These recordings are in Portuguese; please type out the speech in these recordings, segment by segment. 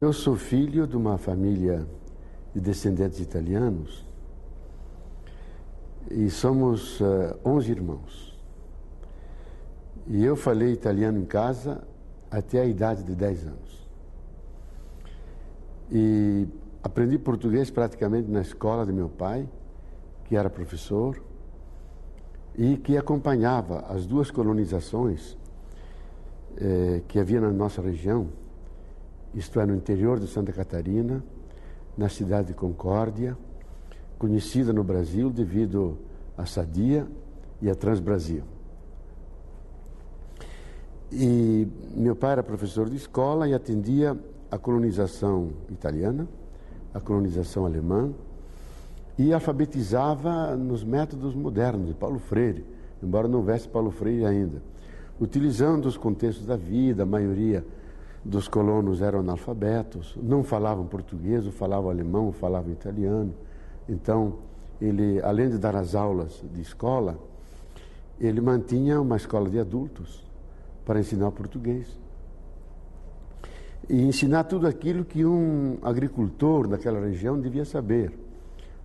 Eu sou filho de uma família de descendentes italianos e somos 11 irmãos. E eu falei italiano em casa até a idade de 10 anos. E aprendi português praticamente na escola de meu pai, que era professor, e que acompanhava as duas colonizações que havia na nossa região, isto é, no interior de Santa Catarina, na cidade de Concórdia, conhecida no Brasil devido à Sadia e à Transbrasil. E meu pai era professor de escola e atendia a colonização italiana, a colonização alemã, e alfabetizava nos métodos modernos de Paulo Freire, embora não houvesse Paulo Freire ainda, utilizando os contextos da vida. A maioria dos colonos eram analfabetos, não falavam português, ou falavam alemão, ou falavam italiano. Então, ele, além de dar as aulas de escola, ele mantinha uma escola de adultos para ensinar o português. E ensinar tudo aquilo que um agricultor daquela região devia saber.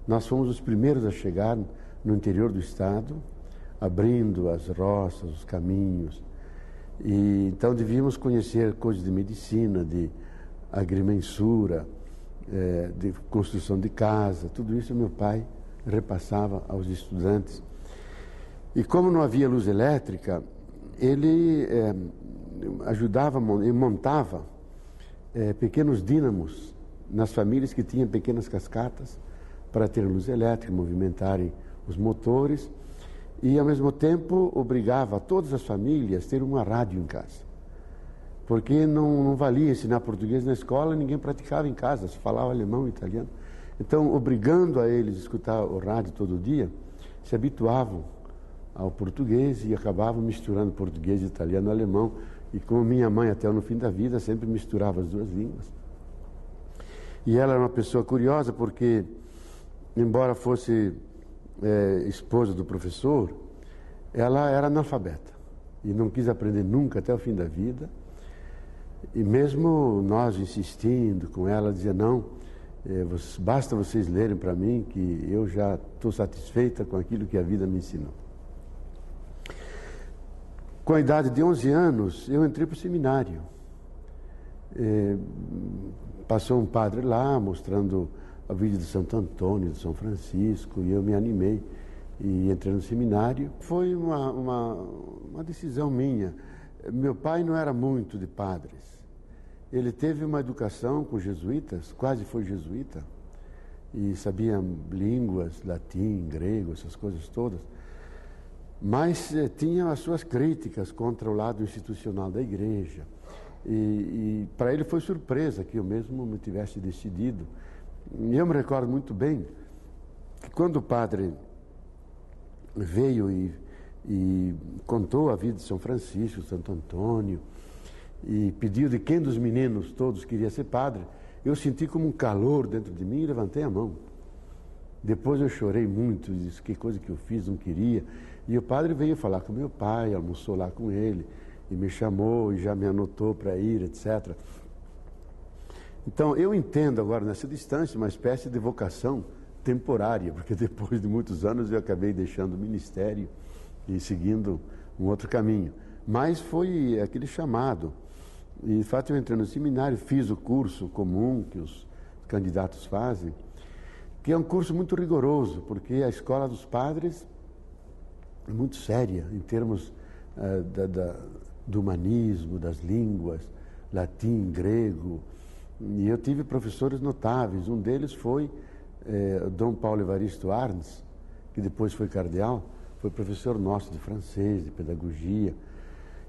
Nós fomos os primeiros a chegar no interior do estado, abrindo as roças, os caminhos. E então devíamos conhecer coisas de medicina, de agrimensura, de construção de casa. Tudo isso meu pai repassava aos estudantes. E como não havia luz elétrica, ele ajudava e montava pequenos dínamos nas famílias que tinham pequenas cascatas para ter luz elétrica, movimentarem os motores. E, ao mesmo tempo, obrigava todas as famílias a ter uma rádio em casa. Porque não valia ensinar português na escola, ninguém praticava em casa, se falava alemão e italiano. Então, obrigando a eles a escutar o rádio todo dia, se habituavam ao português e acabavam misturando português, italiano e alemão. E como minha mãe, até no fim da vida, sempre misturava as duas línguas. E ela era uma pessoa curiosa porque, embora fosse esposa do professor, ela era analfabeta e não quis aprender nunca até o fim da vida. E mesmo nós insistindo com ela, dizia: não, basta vocês lerem para mim que eu já estou satisfeita com aquilo que a vida me ensinou. Com a idade de 11 anos, eu entrei para o seminário. Passou um padre lá mostrando a vida de Santo Antônio, de São Francisco, e eu me animei e entrei no seminário. Foi uma decisão minha. Meu pai não era muito de padres. Ele teve uma educação com jesuítas, quase foi jesuíta, e sabia línguas, latim, grego, essas coisas todas. Mas tinha as suas críticas contra o lado institucional da igreja. E para ele foi surpresa que eu mesmo me tivesse decidido. E eu me recordo muito bem que quando o padre veio e contou a vida de São Francisco, Santo Antônio, e pediu de quem dos meninos todos queria ser padre, eu senti como um calor dentro de mim e levantei a mão. Depois eu chorei muito, disse que coisa que eu fiz, não queria. E o padre veio falar com meu pai, almoçou lá com ele, e me chamou e já me anotou para ir, etc. Então, eu entendo agora, nessa distância, uma espécie de vocação temporária, porque depois de muitos anos eu acabei deixando o ministério e seguindo um outro caminho. Mas foi aquele chamado. E, de fato, eu entrei no seminário, fiz o curso comum que os candidatos fazem, que é um curso muito rigoroso, porque a escola dos padres é muito séria, em termos do humanismo, das línguas, latim, grego. E eu tive professores notáveis. Um deles foi Dom Paulo Evaristo Arns, que depois foi cardeal, foi professor nosso de francês, de pedagogia.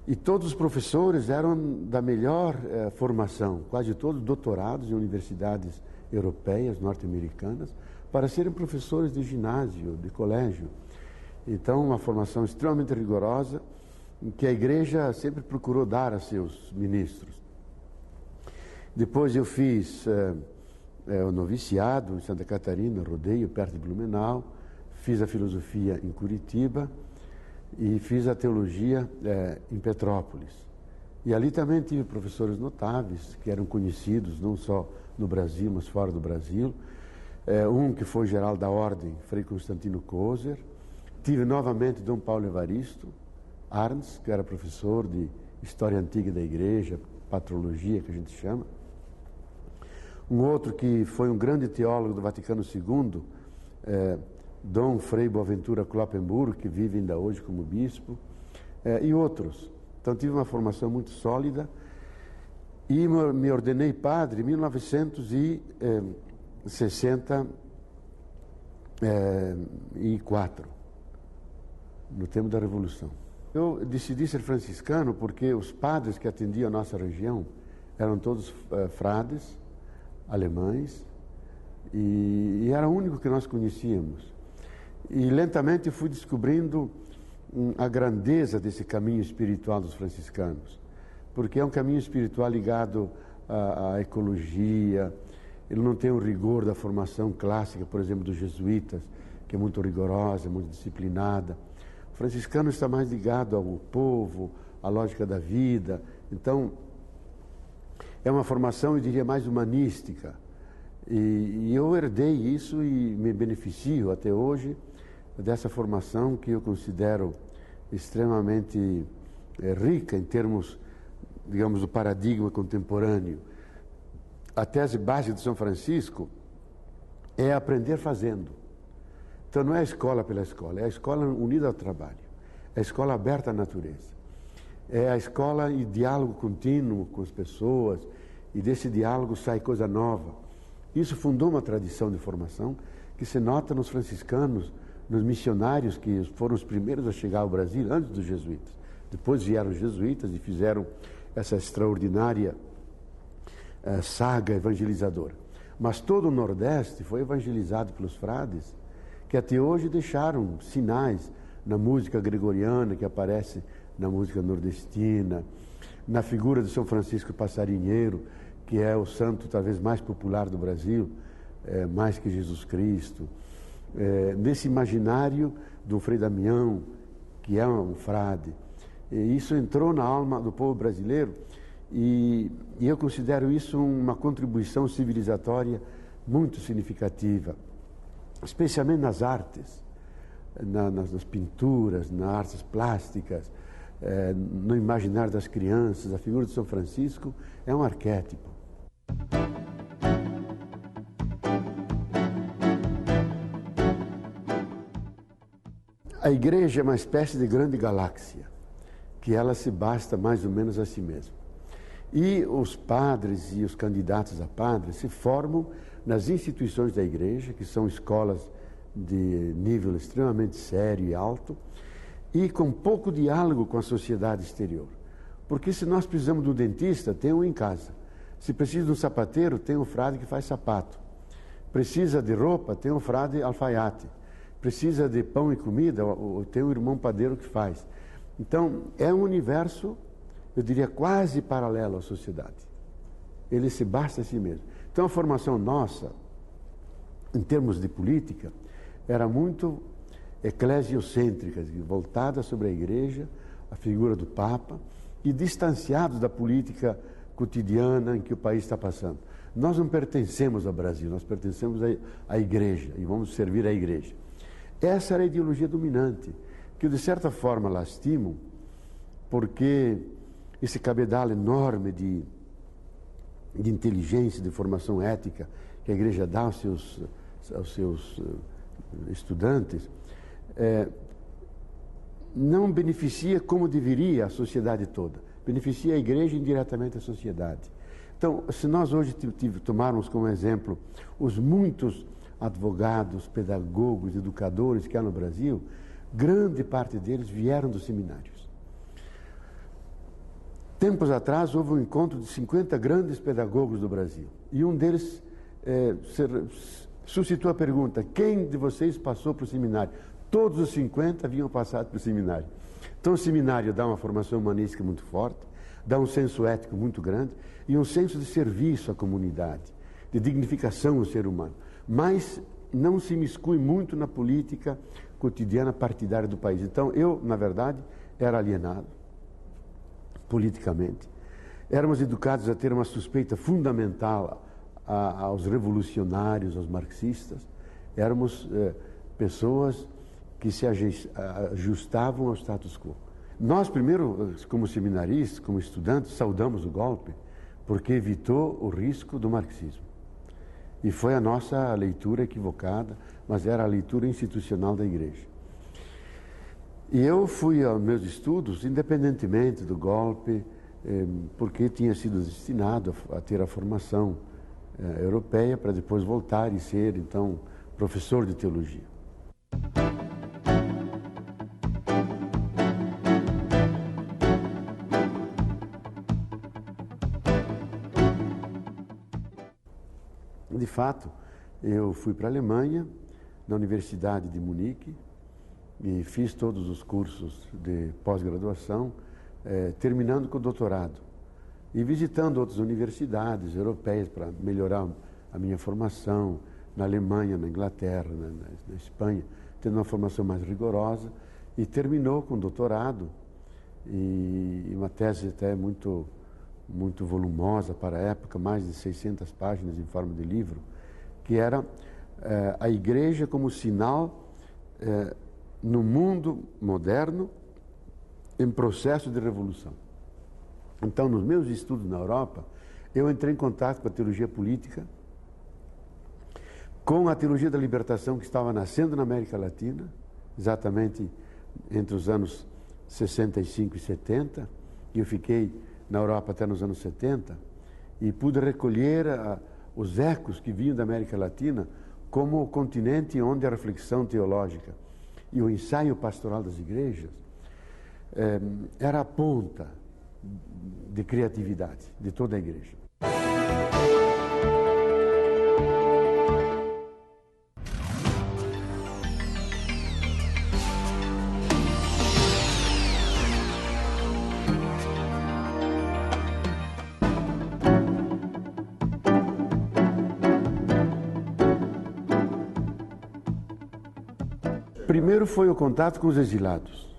E todos os professores eram da melhor formação, quase todos doutorados em universidades europeias, norte-americanas, para serem professores de ginásio, de colégio. Então, uma formação extremamente rigorosa, que a igreja sempre procurou dar a seus ministros. Depois eu fiz o noviciado em Santa Catarina, Rodeio, perto de Blumenau, fiz a filosofia em Curitiba e fiz a teologia em Petrópolis. E ali também tive professores notáveis, que eram conhecidos não só no Brasil, mas fora do Brasil. Um que foi geral da Ordem, Frei Constantino Koser. Tive novamente Dom Paulo Evaristo Arns, que era professor de História Antiga da Igreja, Patrologia, que a gente chama. Um outro que foi um grande teólogo do Vaticano II, Dom Frei Boaventura Kloppenburg, que vive ainda hoje como bispo, e outros. Então tive uma formação muito sólida e me ordenei padre em 1964, no tempo da Revolução. Eu decidi ser franciscano porque os padres que atendiam a nossa região eram todos frades alemães e era o único que nós conhecíamos. E lentamente fui descobrindo a grandeza desse caminho espiritual dos franciscanos, porque é um caminho espiritual ligado à ecologia. Ele não tem o rigor da formação clássica, por exemplo, dos jesuítas, que é muito rigorosa, muito disciplinada. O franciscano está mais ligado ao povo, à lógica da vida. Então, é uma formação, eu diria, mais humanística. E eu herdei isso e me beneficio até hoje dessa formação que eu considero extremamente rica em termos, digamos, do paradigma contemporâneo. A tese básica de São Francisco é aprender fazendo. Então não é a escola pela escola, é a escola unida ao trabalho, é a escola aberta à natureza, é a escola em diálogo contínuo com as pessoas, e desse diálogo sai coisa nova. Isso fundou uma tradição de formação que se nota nos franciscanos, nos missionários que foram os primeiros a chegar ao Brasil antes dos jesuítas. Depois vieram os jesuítas e fizeram essa extraordinária saga evangelizadora. Mas todo o Nordeste foi evangelizado pelos frades, que até hoje deixaram sinais na música gregoriana, que aparece na música nordestina, na figura de São Francisco Passarinheiro, que é o santo talvez mais popular do Brasil, mais que Jesus Cristo. Nesse imaginário do Frei Damião, que é um frade. E isso entrou na alma do povo brasileiro e eu considero isso uma contribuição civilizatória muito significativa, especialmente nas artes, nas pinturas, nas artes plásticas, no imaginário das crianças. A figura de São Francisco é um arquétipo. A igreja é uma espécie de grande galáxia, que ela se basta mais ou menos a si mesma. E os padres e os candidatos a padres se formam nas instituições da igreja, que são escolas de nível extremamente sério e alto, e com pouco diálogo com a sociedade exterior. Porque se nós precisamos de um dentista, tem um em casa. Se precisa de um sapateiro, tem um frade que faz sapato. Precisa de roupa, tem um frade alfaiate. Precisa de pão e comida, tem um irmão padeiro que faz. Então, é um universo, eu diria, quase paralelo à sociedade. Ele se basta a si mesmo. Então, a formação nossa, em termos de política, era muito eclesiocêntrica, voltada sobre a igreja, a figura do Papa, e distanciados da política cotidiana em que o país está passando. Nós não pertencemos ao Brasil, nós pertencemos à igreja e vamos servir à igreja. Essa era a ideologia dominante, que eu de certa forma lastimo, porque esse cabedal enorme de inteligência, de formação ética que a igreja dá aos seus estudantes, não beneficia como deveria a sociedade toda. Beneficia a igreja e indiretamente a sociedade. Então, se nós hoje tomarmos como exemplo os muitos advogados, pedagogos, educadores que há no Brasil, grande parte deles vieram dos seminários. Tempos atrás houve um encontro de 50 grandes pedagogos do Brasil e um deles suscitou a pergunta: quem de vocês passou para o seminário? Todos os 50 haviam passado para o seminário. Então o seminário dá uma formação humanística muito forte, dá um senso ético muito grande e um senso de serviço à comunidade, de dignificação ao ser humano. Mas não se imiscui muito na política cotidiana partidária do país. Então eu, na verdade, era alienado. politicamente. Éramos educados a ter uma suspeita fundamental aos revolucionários, aos marxistas. Éramos pessoas que se ajustavam ao status quo. Nós, primeiro, como seminaristas, como estudantes, saudamos o golpe, porque evitou o risco do marxismo. E foi a nossa leitura equivocada, mas era a leitura institucional da igreja. E eu fui aos meus estudos, independentemente do golpe, porque tinha sido destinado a ter a formação europeia para depois voltar e ser, então, professor de teologia. De fato, eu fui para a Alemanha, na Universidade de Munique, e fiz todos os cursos de pós-graduação, terminando com o doutorado. E visitando outras universidades europeias para melhorar a minha formação, na Alemanha, na Inglaterra, na Espanha, tendo uma formação mais rigorosa, e terminou com doutorado, e uma tese até muito volumosa para a época, mais de 600 páginas em forma de livro, que era a igreja como sinal no mundo moderno em processo de revolução. Então, nos meus estudos na Europa, eu entrei em contato com a teologia política, com a teologia da libertação que estava nascendo na América Latina, exatamente entre os anos 65 e 70, e eu fiquei na Europa até nos anos 70, e pude recolher os ecos que vinham da América Latina como o continente onde a reflexão teológica e o ensaio pastoral das igrejas era a ponta de criatividade de toda a igreja. Primeiro foi o contato com os exilados,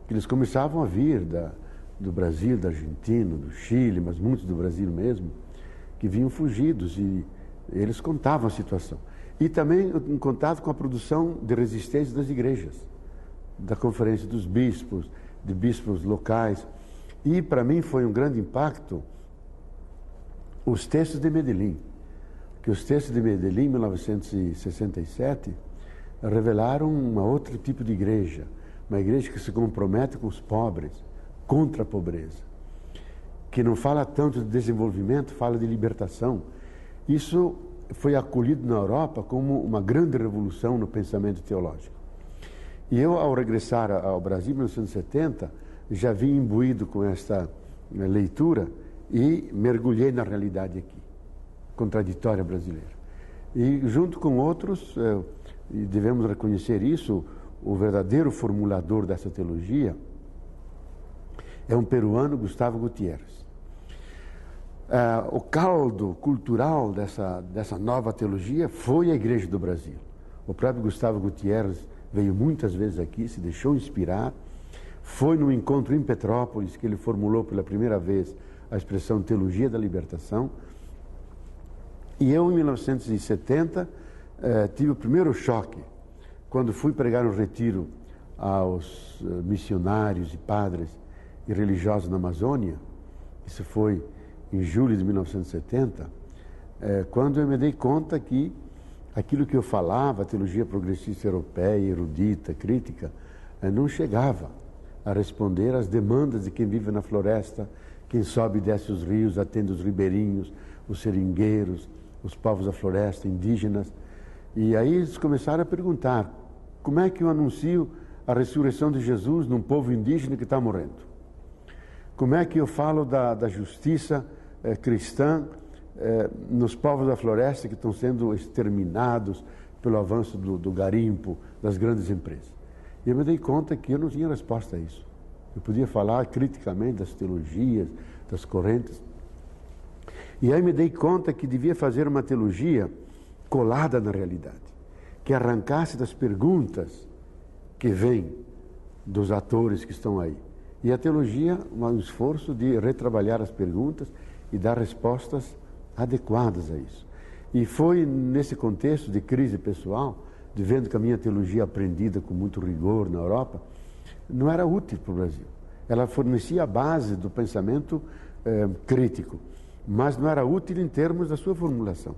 que eles começavam a vir do Brasil, da Argentina, do Chile, mas muitos do Brasil mesmo, que vinham fugidos, e eles contavam a situação. E também em contato com a produção de resistência das igrejas, da Conferência dos Bispos, de bispos locais. E para mim foi um grande impacto os textos de Medellín, que os textos de Medellín, em 1967, revelaram um outro tipo de igreja, uma igreja que se compromete com os pobres, contra a pobreza, que não fala tanto de desenvolvimento, fala de libertação. Isso foi acolhido na Europa como uma grande revolução no pensamento teológico. E eu, ao regressar ao Brasil em 1970, já vim imbuído com esta leitura e mergulhei na realidade aqui, contraditória brasileira. E junto com outros, e devemos reconhecer isso, o verdadeiro formulador dessa teologia é um peruano, Gustavo Gutiérrez. O caldo cultural dessa nova teologia foi a Igreja do Brasil. O próprio Gustavo Gutiérrez veio muitas vezes aqui, se deixou inspirar. Foi num encontro em Petrópolis que ele formulou pela primeira vez a expressão teologia da libertação. E eu, em 1970, tive o primeiro choque quando fui pregar um retiro aos missionários e padres e religiosos na Amazônia. Isso foi em julho de 1970, quando eu me dei conta que aquilo que eu falava, a teologia progressista europeia, erudita, crítica, não chegava a responder às demandas de quem vive na floresta, quem sobe e desce os rios, atende os ribeirinhos, os seringueiros, os povos da floresta, indígenas. E aí eles começaram a perguntar: como é que eu anuncio a ressurreição de Jesus num povo indígena que está morrendo? Como é que eu falo da justiça cristã nos povos da floresta que estão sendo exterminados pelo avanço do garimpo, das grandes empresas? E eu me dei conta que eu não tinha resposta a isso. Eu podia falar criticamente das teologias, das correntes. E aí me dei conta que devia fazer uma teologia colada na realidade, que arrancasse das perguntas que vêm dos atores que estão aí E a teologia é um esforço de retrabalhar as perguntas e dar respostas adequadas a isso. E foi nesse contexto de crise pessoal, de vendo que a minha teologia aprendida com muito rigor na Europa, não era útil para o Brasil. Ela fornecia a base do pensamento crítico, mas não era útil em termos da sua formulação.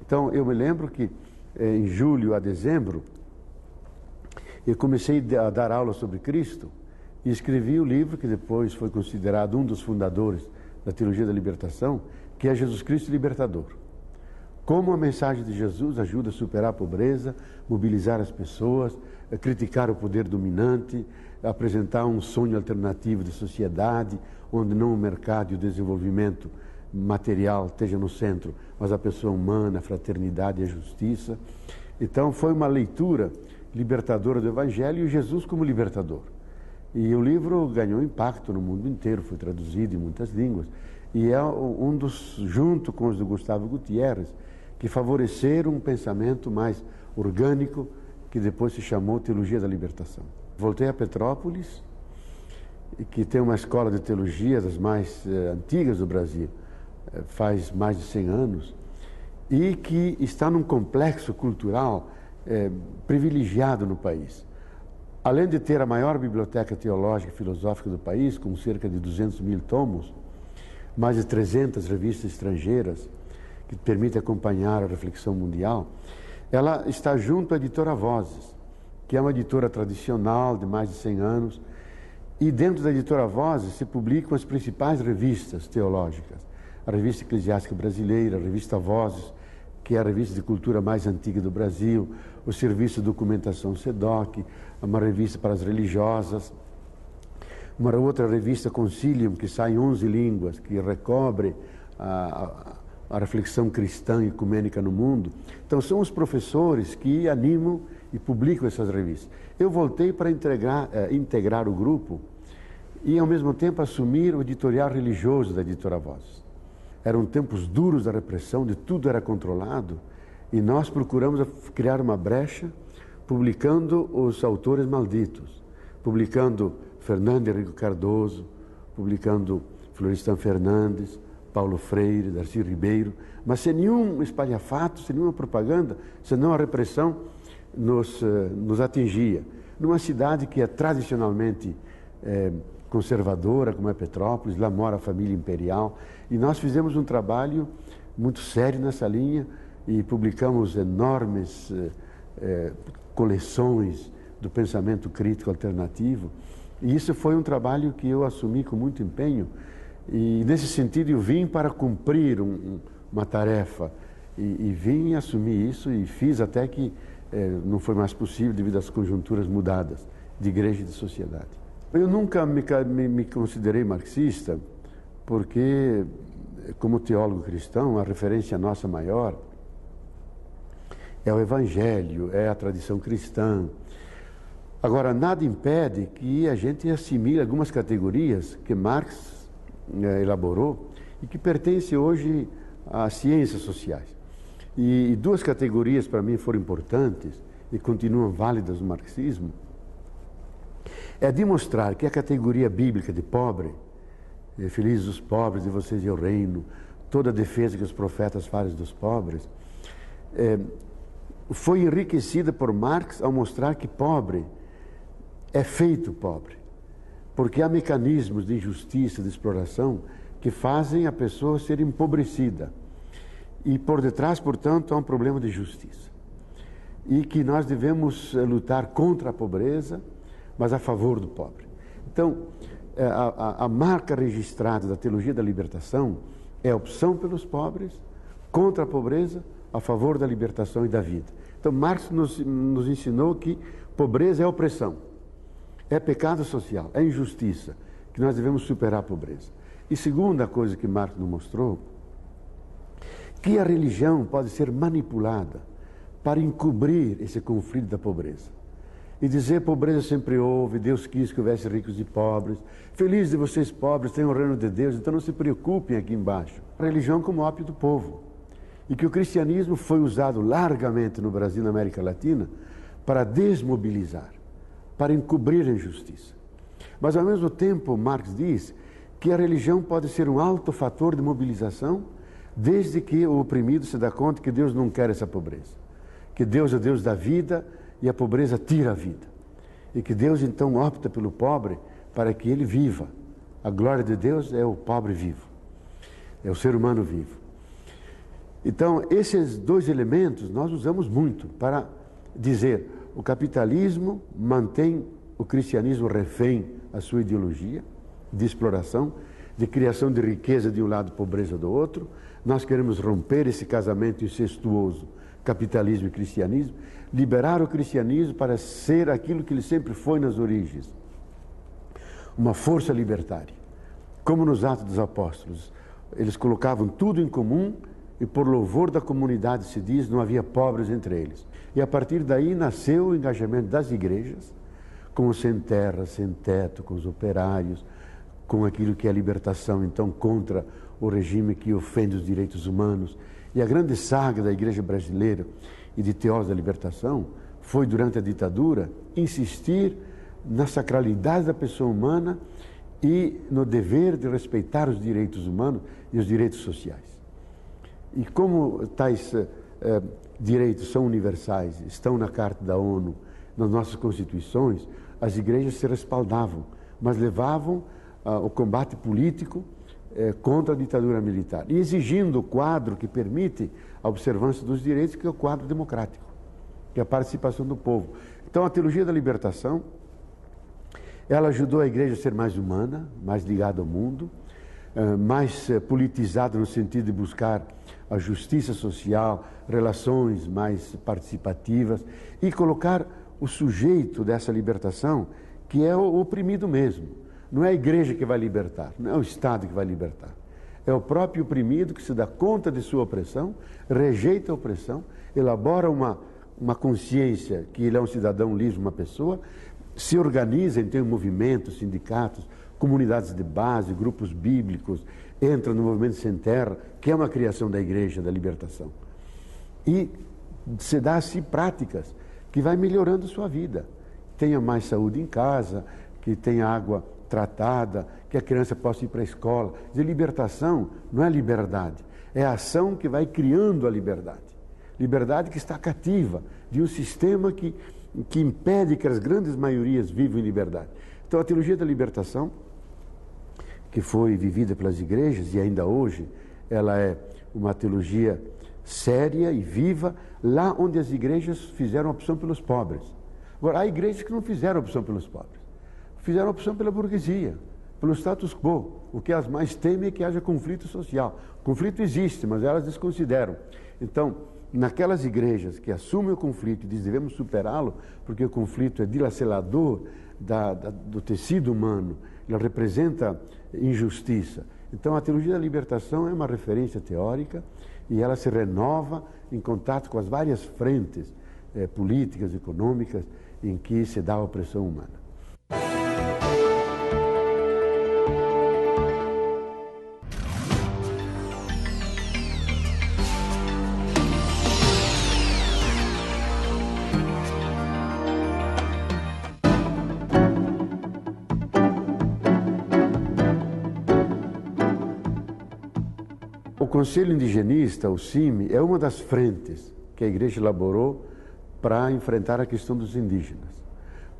Então, eu me lembro que em julho a dezembro, eu comecei a dar aula sobre Cristo e escrevi o livro que depois foi considerado um dos fundadores da Teologia da Libertação, que é Jesus Cristo Libertador. Como a mensagem de Jesus ajuda a superar a pobreza, mobilizar as pessoas, criticar o poder dominante, apresentar um sonho alternativo de sociedade, onde não o mercado e o desenvolvimento material esteja no centro, mas a pessoa humana, a fraternidade e a justiça. Então foi uma leitura libertadora do Evangelho e Jesus como libertador. E o livro ganhou impacto no mundo inteiro, foi traduzido em muitas línguas. E é um dos, junto com os do Gustavo Gutierrez, que favoreceram um pensamento mais orgânico, que depois se chamou Teologia da Libertação. Voltei a Petrópolis, que tem uma escola de teologia das mais antigas do Brasil, faz mais de 100 anos, e que está num complexo cultural privilegiado no país. Além de ter a maior biblioteca teológica e filosófica do país, com cerca de 200 mil tomos, mais de 300 revistas estrangeiras, que permitem acompanhar a reflexão mundial, ela está junto à editora Vozes, que é uma editora tradicional de mais de 100 anos, e dentro da editora Vozes se publicam as principais revistas teológicas. A Revista Eclesiástica Brasileira, a Revista Vozes, que é a revista de cultura mais antiga do Brasil, o Serviço de Documentação SEDOC, uma revista para as religiosas, uma outra revista Concilium, que sai em 11 línguas, que recobre a reflexão cristã e ecumênica no mundo. Então são os professores que animam e publicam essas revistas. Eu voltei para integrar o grupo e ao mesmo tempo assumir o editorial religioso da editora Vozes. Eram tempos duros da repressão, de tudo era controlado, e nós procuramos criar uma brecha, publicando os autores malditos, publicando Fernando Henrique Cardoso, publicando Florestan Fernandes, Paulo Freire, Darcy Ribeiro, mas sem nenhum espalhafato, sem nenhuma propaganda, senão a repressão nos atingia. Numa cidade que é tradicionalmente conservadora, como é Petrópolis, lá mora a família imperial, e nós fizemos um trabalho muito sério nessa linha e publicamos enormes coleções do pensamento crítico alternativo, e isso foi um trabalho que eu assumi com muito empenho, e nesse sentido eu vim para cumprir uma tarefa, e vim assumir isso e fiz até que não foi mais possível devido às conjunturas mudadas de igreja e de sociedade. Eu nunca me considerei marxista, porque, como teólogo cristão, a referência nossa maior é o Evangelho, é a tradição cristã. Agora, nada impede que a gente assimile algumas categorias que Marx elaborou e que pertencem hoje às ciências sociais. E duas categorias para mim foram importantes e continuam válidas no marxismo. É demonstrar que a categoria bíblica de pobre, felizes os pobres, de vocês é o reino, toda a defesa que os profetas fazem dos pobres, foi enriquecida por Marx ao mostrar que pobre é feito pobre, porque há mecanismos de injustiça, de exploração, que fazem a pessoa ser empobrecida. E por detrás, portanto, há um problema de justiça. E que nós devemos lutar contra a pobreza, mas a favor do pobre. Então, a marca registrada da Teologia da Libertação é a opção pelos pobres, contra a pobreza, a favor da libertação e da vida. Então, Marx nos ensinou que pobreza é opressão, é pecado social, é injustiça, que nós devemos superar a pobreza. E segunda coisa que Marx nos mostrou, que a religião pode ser manipulada para encobrir esse conflito da pobreza. E dizer, pobreza sempre houve, Deus quis que houvesse ricos e pobres, felizes de vocês pobres, tenham o reino de Deus, então não se preocupem aqui embaixo. A religião como ópio do povo. E que o cristianismo foi usado largamente no Brasil e na América Latina para desmobilizar, para encobrir a injustiça. Mas, ao mesmo tempo, Marx diz que a religião pode ser um alto fator de mobilização, desde que o oprimido se dá conta que Deus não quer essa pobreza, que Deus é Deus da vida e a pobreza tira a vida, e que Deus então opta pelo pobre para que ele viva. A glória de Deus é o pobre vivo, é o ser humano vivo. Então, esses dois elementos nós usamos muito para dizer: o capitalismo mantém o cristianismo refém à sua ideologia de exploração, de criação de riqueza de um lado, pobreza do outro. Nós queremos romper esse casamento incestuoso, capitalismo e cristianismo, liberar o cristianismo para ser aquilo que ele sempre foi nas origens, uma força libertária. Como nos Atos dos Apóstolos, eles colocavam tudo em comum e por louvor da comunidade, se diz, não havia pobres entre eles. E a partir daí nasceu o engajamento das igrejas, com os sem terra, sem teto, com os operários, com aquilo que é a libertação, então, contra o regime que ofende os direitos humanos. E a grande saga da igreja brasileira e de teólogos da libertação foi, durante a ditadura, insistir na sacralidade da pessoa humana e no dever de respeitar os direitos humanos e os direitos sociais. E como tais direitos são universais, estão na Carta da ONU, nas nossas constituições, as igrejas se respaldavam, mas levavam o combate político contra a ditadura militar, e exigindo o quadro que permite a observância dos direitos, que é o quadro democrático, que é a participação do povo. Então, a teologia da libertação, ela ajudou a igreja a ser mais humana, mais ligada ao mundo, mais politizada no sentido de buscar a justiça social, relações mais participativas e colocar o sujeito dessa libertação, que é o oprimido mesmo. Não é a igreja que vai libertar, não é o Estado que vai libertar. É o próprio oprimido que se dá conta de sua opressão, rejeita a opressão, elabora uma consciência que ele é um cidadão livre, uma pessoa, se organiza, então, em movimentos, sindicatos, comunidades de base, grupos bíblicos, entra no movimento Sem Terra, que é uma criação da igreja, da libertação. E se dá assim práticas que vai melhorando sua vida. Tenha mais saúde em casa, que tenha água tratada, que a criança possa ir para a escola. De libertação não é liberdade, é a ação que vai criando a liberdade. Liberdade que está cativa de um sistema que impede que as grandes maiorias vivam em liberdade. Então, a teologia da libertação, que foi vivida pelas igrejas, e ainda hoje ela é uma teologia séria e viva, lá onde as igrejas fizeram opção pelos pobres. Agora, há igrejas que não fizeram opção pelos pobres, fizeram opção pela burguesia, pelo status quo. O que elas mais temem é que haja conflito social. Conflito existe, mas elas desconsideram. Então, naquelas igrejas que assumem o conflito e dizem devemos superá-lo, porque o conflito é dilacelador do tecido humano, ele representa injustiça. Então, a teologia da libertação é uma referência teórica e ela se renova em contato com as várias frentes políticas, econômicas, em que se dá a opressão humana. O Conselho Indigenista, o CIMI, é uma das frentes que a igreja elaborou para enfrentar a questão dos indígenas.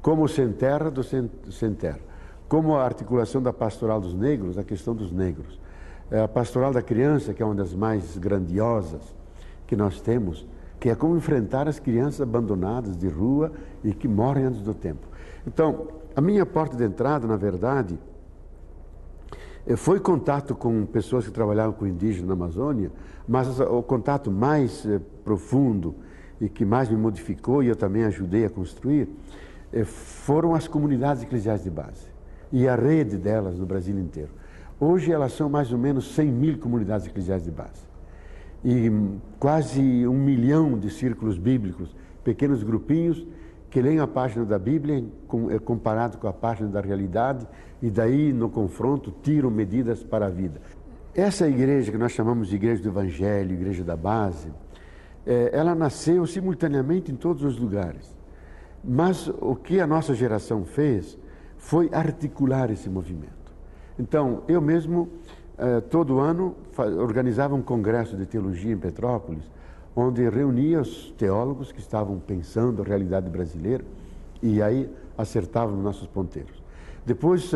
Como o Sem Terra do Sem Terra, como a articulação da Pastoral dos Negros, a questão dos negros. A Pastoral da Criança, que é uma das mais grandiosas que nós temos, que é como enfrentar as crianças abandonadas de rua e que morrem antes do tempo. Então, a minha porta de entrada, na verdade, foi contato com pessoas que trabalhavam com indígenas na Amazônia, mas o contato mais profundo e que mais me modificou, e eu também ajudei a construir, foram as comunidades eclesiais de base e a rede delas no Brasil inteiro. Hoje elas são mais ou menos 100.000 comunidades eclesiais de base e quase 1 milhão de círculos bíblicos, pequenos grupinhos que leem a página da Bíblia comparado com a página da realidade e daí, no confronto, tiram medidas para a vida. Essa igreja, que nós chamamos de Igreja do Evangelho, Igreja da Base, ela nasceu simultaneamente em todos os lugares. Mas o que a nossa geração fez foi articular esse movimento. Então, eu mesmo, todo ano, organizava um congresso de teologia em Petrópolis, onde reunia os teólogos que estavam pensando a realidade brasileira e aí acertávamos nossos ponteiros. Depois,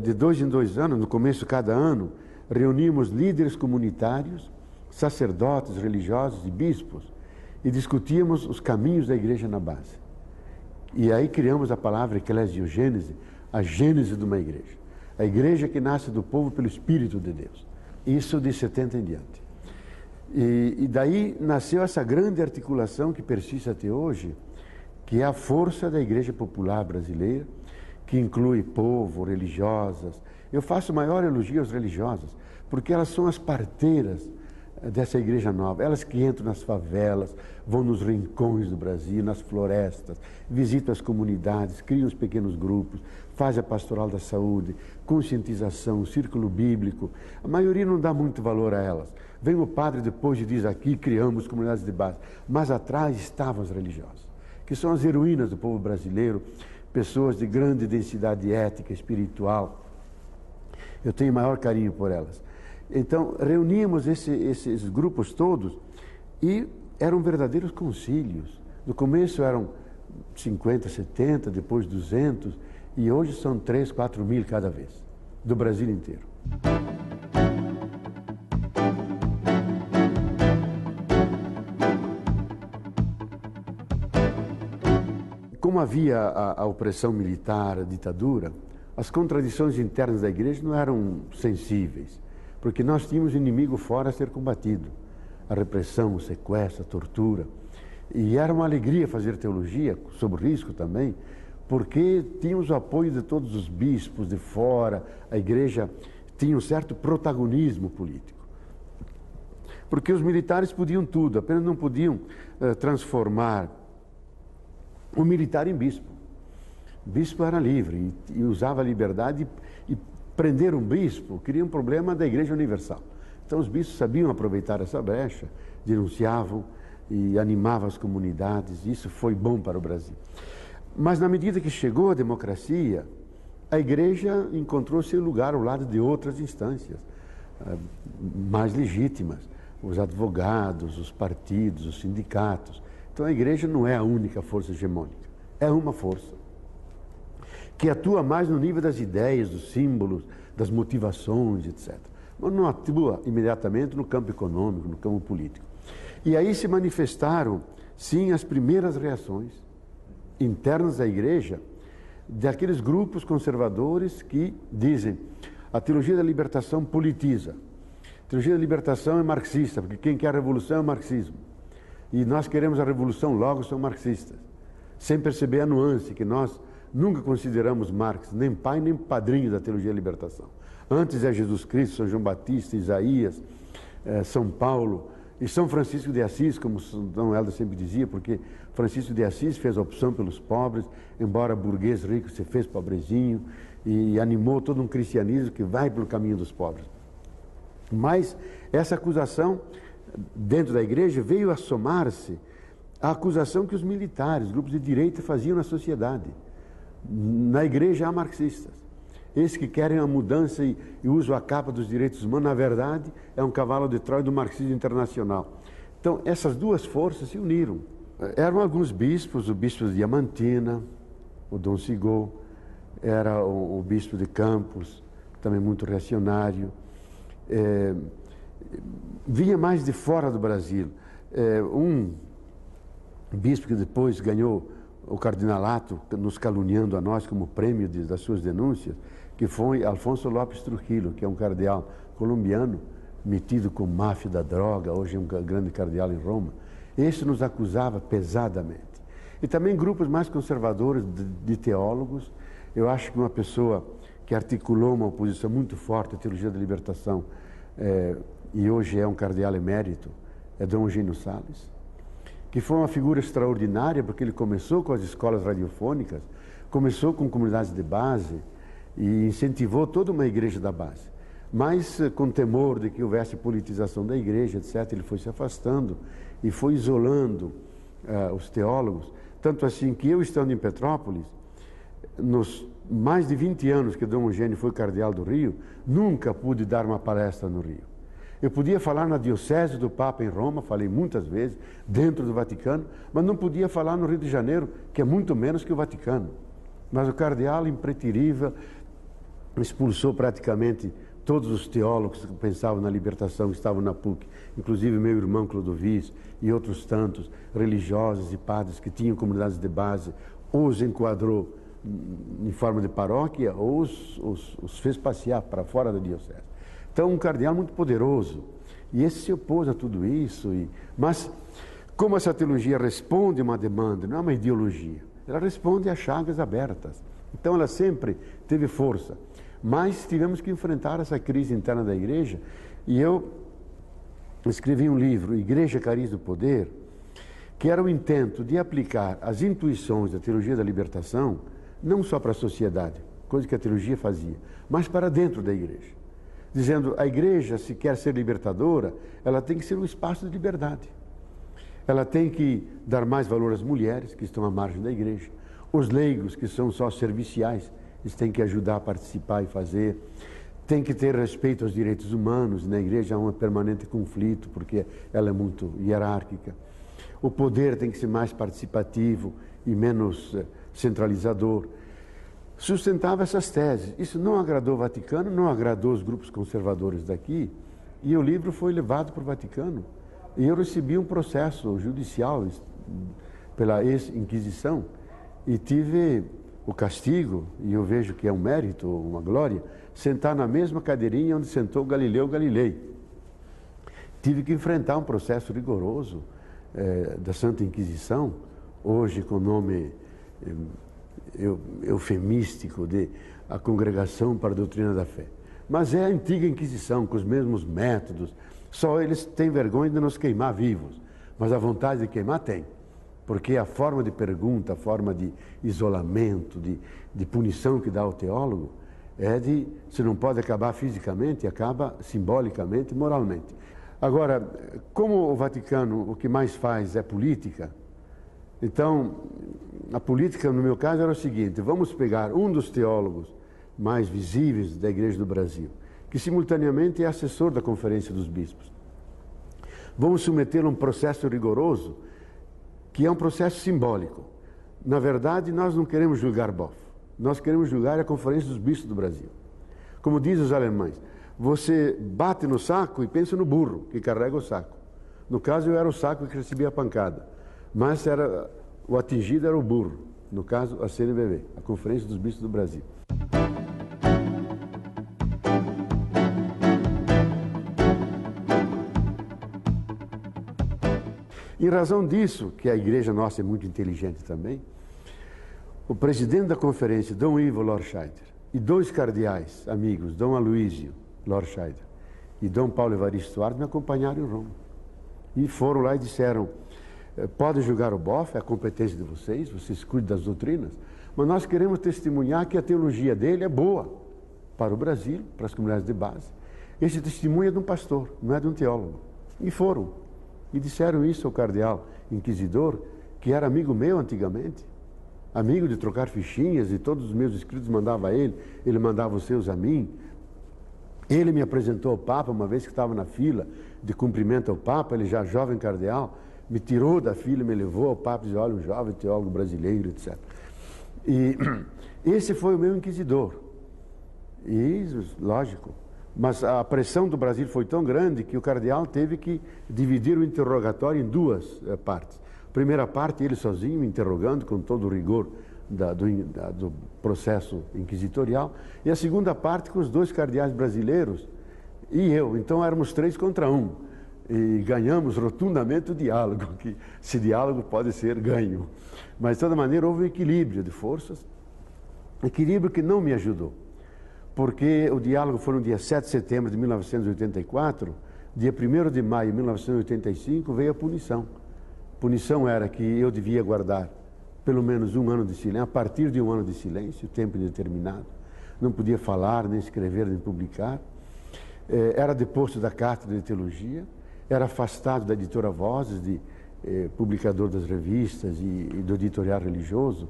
de 2 em 2 anos, no começo de cada ano, reuníamos líderes comunitários, sacerdotes religiosos e bispos e discutíamos os caminhos da igreja na base. E aí criamos a palavra eclesiogênese, a gênese de uma igreja. A igreja que nasce do povo pelo Espírito de Deus. Isso de 70 em diante. E daí nasceu essa grande articulação que persiste até hoje, que é a força da igreja popular brasileira, que inclui povo, religiosas. Eu faço maior elogio às religiosas, porque elas são as parteiras dessa igreja nova. Elas que entram nas favelas, vão nos rincões do Brasil, nas florestas, visitam as comunidades, criam os pequenos grupos, fazem a pastoral da saúde, conscientização, círculo bíblico. A maioria não dá muito valor a elas. Vem o padre depois e diz: aqui criamos comunidades de base. Mas atrás estavam as religiosas, que são as heroínas do povo brasileiro, pessoas de grande densidade ética, espiritual. Eu tenho maior carinho por elas. Então, reuníamos esses grupos todos e eram verdadeiros concílios. No começo eram 50, 70, depois 200, e hoje são 3, 4 mil cada vez, do Brasil inteiro. Como havia a opressão militar, a ditadura, as contradições internas da igreja não eram sensíveis, porque nós tínhamos inimigo fora a ser combatido. A repressão, o sequestro, a tortura. E era uma alegria fazer teologia, sob risco também, porque tínhamos o apoio de todos os bispos de fora, a igreja tinha um certo protagonismo político. Porque os militares podiam tudo, apenas não podiam transformar o militar em bispo. O bispo era livre e usava a liberdade e prender um bispo cria um problema da Igreja Universal. Então os bispos sabiam aproveitar essa brecha, denunciavam e animavam as comunidades, e isso foi bom para o Brasil. Mas na medida que chegou a democracia, a igreja encontrou seu lugar ao lado de outras instâncias mais legítimas, os advogados, os partidos, os sindicatos. Então a igreja não é a única força hegemônica, é uma força que atua mais no nível das ideias, dos símbolos, das motivações, etc. Mas não atua imediatamente no campo econômico, no campo político. E aí se manifestaram, sim, as primeiras reações internas da igreja, daqueles grupos conservadores que dizem: a teologia da libertação politiza, a teologia da libertação é marxista, porque quem quer a revolução é o marxismo. E nós queremos a revolução, logo são marxistas. Sem perceber a nuance que nós nunca consideramos Marx nem pai nem padrinho da teologia da libertação. Antes é Jesus Cristo, São João Batista, Isaías, São Paulo e São Francisco de Assis, como Dom Helder sempre dizia, porque Francisco de Assis fez a opção pelos pobres, embora burguês rico se fez pobrezinho, e animou todo um cristianismo que vai pelo caminho dos pobres. Mas essa acusação dentro da igreja veio a somar-se à acusação que os militares, grupos de direita faziam na sociedade. Na igreja há marxistas. Esses que querem a mudança e usam a capa dos direitos humanos, na verdade, é um cavalo de Troia do marxismo internacional. Então, essas duas forças se uniram. Eram alguns bispos, o bispo de Diamantina, o Dom Sigol, era o bispo de Campos, também muito reacionário. Vinha mais de fora do Brasil. Um bispo que depois ganhou o cardinalato, nos caluniando a nós como prêmio das suas denúncias, que foi Alfonso Lopes Trujillo, que é um cardeal colombiano, metido com máfia da droga, hoje é um grande cardeal em Roma. Esse nos acusava pesadamente. E também grupos mais conservadores de teólogos. Eu acho que uma pessoa que articulou uma oposição muito forte à teologia da libertação, e hoje é um cardeal emérito, é Dom Eugênio Salles, que foi uma figura extraordinária, porque ele começou com as escolas radiofônicas, começou com comunidades de base e incentivou toda uma igreja da base. Mas, com temor de que houvesse politização da igreja, etc., ele foi se afastando e foi isolando os teólogos. Tanto assim que eu, estando em Petrópolis, nos mais de 20 anos que Dom Eugênio foi cardeal do Rio, nunca pude dar uma palestra no Rio. Eu podia falar na diocese do Papa em Roma, falei muitas vezes, dentro do Vaticano, mas não podia falar no Rio de Janeiro, que é muito menos que o Vaticano. Mas o cardeal, impreterível, expulsou praticamente todos os teólogos que pensavam na libertação, que estavam na PUC, inclusive meu irmão Clodovis e outros tantos religiosos e padres que tinham comunidades de base, os enquadrou em forma de paróquia ou os fez passear para fora da diocese. Então, um cardeal muito poderoso. E esse se opôs a tudo isso. Mas, como essa teologia responde a uma demanda, não é uma ideologia, ela responde a chagas abertas. Então, ela sempre teve força. Mas tivemos que enfrentar essa crise interna da igreja. E eu escrevi um livro, Igreja, Cariz do Poder, que era o intento de aplicar as intuições da teologia da libertação, não só para a sociedade, coisa que a teologia fazia, mas para dentro da igreja. Dizendo, a igreja, se quer ser libertadora, ela tem que ser um espaço de liberdade. Ela tem que dar mais valor às mulheres, que estão à margem da igreja. Os leigos, que são só serviciais, eles têm que ajudar a participar e fazer. Tem que ter respeito aos direitos humanos. Na igreja há um permanente conflito, porque ela é muito hierárquica. O poder tem que ser mais participativo e menos centralizador. Sustentava essas teses. Isso não agradou o Vaticano, não agradou os grupos conservadores daqui, e o livro foi levado para o Vaticano. E eu recebi um processo judicial pela ex-Inquisição e tive o castigo, e eu vejo que é um mérito, uma glória, sentar na mesma cadeirinha onde sentou Galileu Galilei. Tive que enfrentar um processo rigoroso da Santa Inquisição, hoje com o nome eufemístico de a Congregação para a Doutrina da Fé. Mas é a antiga Inquisição, com os mesmos métodos, só eles têm vergonha de nos queimar vivos, mas a vontade de queimar tem, porque a forma de pergunta, a forma de isolamento, de punição que dá ao teólogo, se não pode acabar fisicamente, acaba simbolicamente, moralmente. Agora, como o Vaticano o que mais faz é política, então, a política, no meu caso, era o seguinte: vamos pegar um dos teólogos mais visíveis da Igreja do Brasil, que simultaneamente é assessor da Conferência dos Bispos. Vamos submetê-lo a um processo rigoroso, que é um processo simbólico. Na verdade, nós não queremos julgar Boff, nós queremos julgar a Conferência dos Bispos do Brasil. Como dizem os alemães, você bate no saco e pensa no burro que carrega o saco. No caso, eu era o saco que recebia a pancada. Mas o atingido era o burro, no caso a CNBB, a Conferência dos Bispos do Brasil. Em razão disso, que a igreja nossa é muito inteligente também, o presidente da conferência, Dom Ivo Lorscheider, e dois cardeais amigos, Dom Aloísio Lorscheider e Dom Paulo Evaristo Soares, me acompanharam em Roma. E foram lá e disseram: podem julgar o Boff, é a competência de vocês cuidam das doutrinas, mas nós queremos testemunhar que a teologia dele é boa para o Brasil, para as comunidades de base. Esse testemunho é de um pastor, não é de um teólogo. E foram. E disseram isso ao cardeal inquisidor, que era amigo meu antigamente, amigo de trocar fichinhas, e todos os meus escritos mandava a ele mandava os seus a mim. Ele me apresentou ao Papa uma vez que estava na fila de cumprimento ao Papa, ele já jovem cardeal, me tirou da fila, me levou ao Papa e disse: olha, um jovem teólogo brasileiro, etc. E esse foi o meu inquisidor. E, lógico, mas a pressão do Brasil foi tão grande que o cardeal teve que dividir o interrogatório em duas partes. A primeira parte, ele sozinho, me interrogando com todo o rigor do processo inquisitorial, e a segunda parte com os dois cardeais brasileiros e eu. Então éramos 3 contra 1. E ganhamos rotundamente o diálogo, que esse diálogo pode ser ganho. Mas, de toda maneira, houve um equilíbrio de forças, equilíbrio que não me ajudou, porque o diálogo foi no dia 7 de setembro de 1984, dia 1º de maio de 1985 veio a punição. A punição era que eu devia guardar pelo menos 1 ano de silêncio, a partir de 1 ano de silêncio, tempo indeterminado, não podia falar, nem escrever, nem publicar, era deposto da cátedra de teologia, era afastado da editora Vozes, publicador das revistas e do editorial religioso,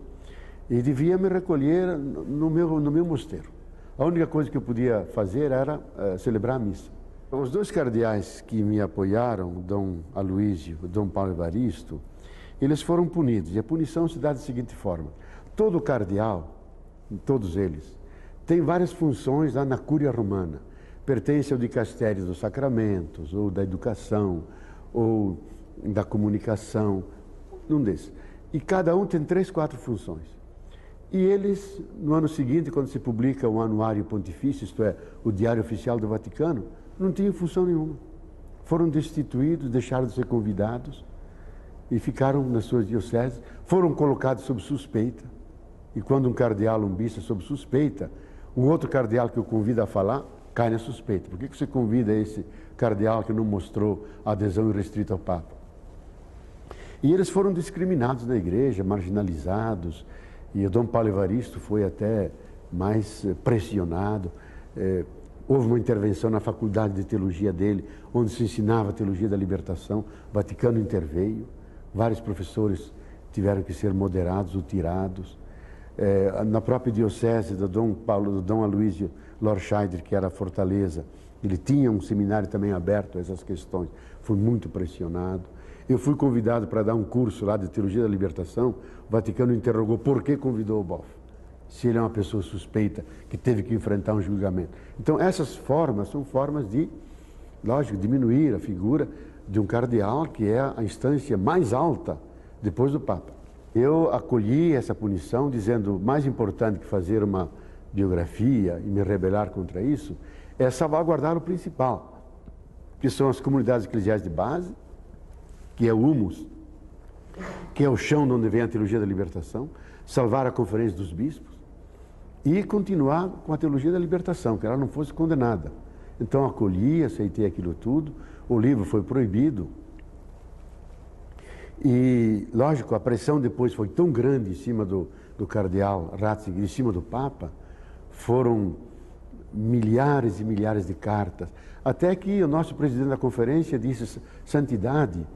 e devia me recolher no meu mosteiro. A única coisa que eu podia fazer era celebrar a missa. Os dois cardeais que me apoiaram, Dom Aloísio e Dom Paulo Evaristo, eles foram punidos. E a punição se dá da seguinte forma: todo cardeal, todos eles, tem várias funções lá na Cúria Romana. Pertence ao dicastério dos sacramentos, ou da educação, ou da comunicação, um desses. E cada um tem 3, 4 funções. E eles, no ano seguinte, quando se publica o Anuário Pontifício, isto é, o Diário Oficial do Vaticano, não tinham função nenhuma. Foram destituídos, deixaram de ser convidados e ficaram nas suas dioceses, foram colocados sob suspeita. E quando um cardeal, um bispo é sob suspeita, um outro cardeal que o convida a falar, cai na suspeita. Por que você convida esse cardeal que não mostrou adesão irrestrita ao Papa? E eles foram discriminados na igreja, marginalizados, e o Dom Paulo Evaristo foi até mais pressionado. Houve uma intervenção na faculdade de teologia dele, onde se ensinava a teologia da libertação. O Vaticano interveio, vários professores tiveram que ser moderados ou tirados. Na própria diocese do Dom Aloísio Lorscheider, que era a Fortaleza, ele tinha um seminário também aberto a essas questões, foi muito pressionado. Eu fui convidado para dar um curso lá de teologia da libertação. O Vaticano interrogou por que convidou o Boff, se ele é uma pessoa suspeita que teve que enfrentar um julgamento. Então essas formas são formas de, lógico, diminuir a figura de um cardeal, que é a instância mais alta depois do Papa. Eu acolhi essa punição dizendo: mais importante que fazer uma biografia e me rebelar contra isso é salvaguardar o principal, que são as comunidades eclesiais de base, que é o humus, que é o chão de onde vem a teologia da libertação, salvar a Conferência dos Bispos e continuar com a teologia da libertação, que ela não fosse condenada. Então acolhi, aceitei aquilo tudo, o livro foi proibido e, lógico, a pressão depois foi tão grande em cima do cardeal Ratzinger, em cima do Papa, foram milhares e milhares de cartas, até que o nosso presidente da conferência disse: santidade,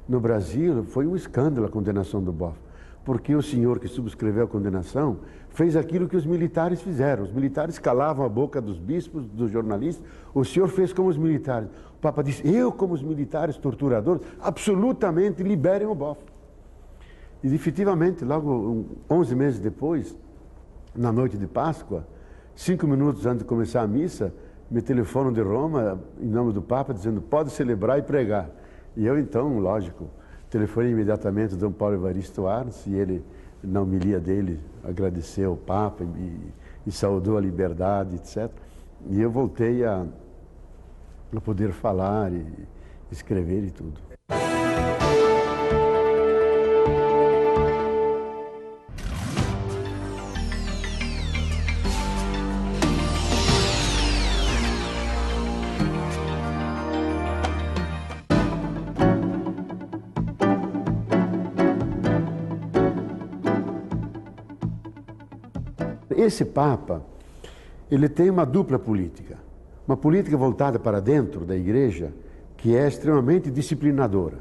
no Brasil foi um escândalo a condenação do Boff, porque o senhor que subscreveu a condenação fez aquilo que os militares fizeram. Os militares calavam a boca dos bispos, dos jornalistas. O senhor fez como os militares. O Papa disse: eu, como os militares torturadores, absolutamente liberem o Boff. E efetivamente, logo 11 meses depois, na noite de Páscoa, 5 minutos antes de começar a missa, me telefonam de Roma, em nome do Papa, dizendo: pode celebrar e pregar. E eu, então, lógico, telefonei imediatamente ao Dom Paulo Evaristo Arns, e ele, na homilia dele, agradeceu ao Papa e saudou a liberdade, etc. E eu voltei a poder falar e escrever e tudo. Esse Papa, ele tem uma dupla política. Uma política voltada para dentro da igreja, que é extremamente disciplinadora,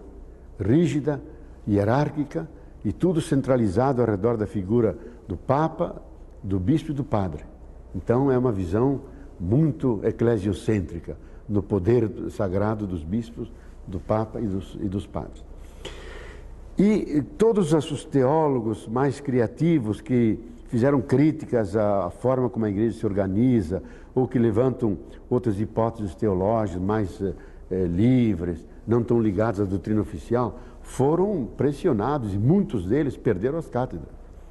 rígida, hierárquica, e tudo centralizado ao redor da figura do Papa, do Bispo e do Padre. Então é uma visão muito eclesiocêntrica no poder sagrado dos bispos, do Papa e dos padres. E todos os teólogos mais criativos que fizeram críticas à forma como a igreja se organiza, ou que levantam outras hipóteses teológicas mais livres, não tão ligadas à doutrina oficial, foram pressionados e muitos deles perderam as cátedras.